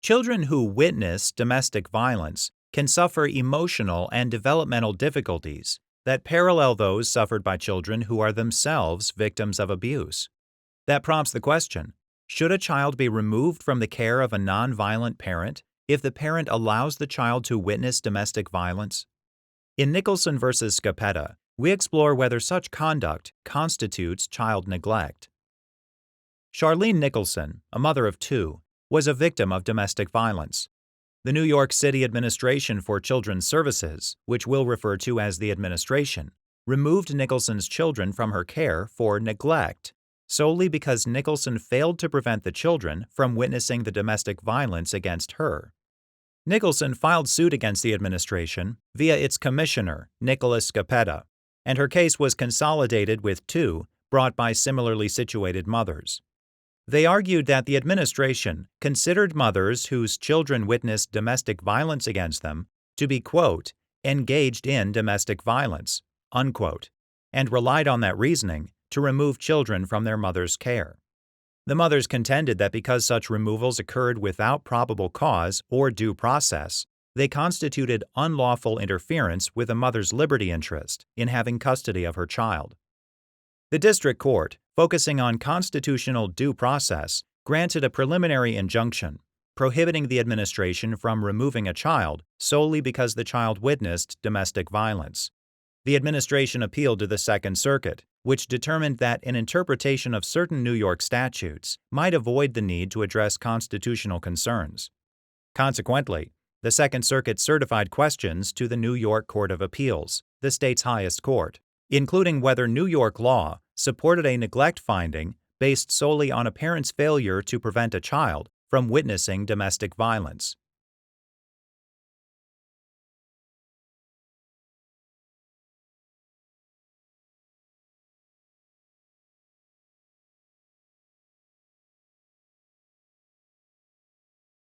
Children who witness domestic violence can suffer emotional and developmental difficulties that parallel those suffered by children who are themselves victims of abuse. That prompts the question, should a child be removed from the care of a nonviolent parent if the parent allows the child to witness domestic violence? In Nicholson v. Scoppetta, we explore whether such conduct constitutes child neglect. Sharwline Nicholson, a mother of two, was a victim of domestic violence. The New York City Administration for Children's Services, which we'll refer to as the administration, removed Nicholson's children from her care for neglect, solely because Nicholson failed to prevent the children from witnessing the domestic violence against her. Nicholson filed suit against the administration via its commissioner, Nicholas Scoppetta, and her case was consolidated with two brought by similarly situated mothers. They argued that the administration considered mothers whose children witnessed domestic violence against them to be, quote, engaged in domestic violence, unquote, and relied on that reasoning to remove children from their mother's care. The mothers contended that because such removals occurred without probable cause or due process, they constituted unlawful interference with a mother's liberty interest in having custody of her child. The district court, focusing on constitutional due process, granted a preliminary injunction prohibiting the administration from removing a child solely because the child witnessed domestic violence. The administration appealed to the Second Circuit, which determined that an interpretation of certain New York statutes might avoid the need to address constitutional concerns. Consequently, the Second Circuit certified questions to the New York Court of Appeals, the state's highest court, including whether New York law supported a neglect finding based solely on a parent's failure to prevent a child from witnessing domestic violence.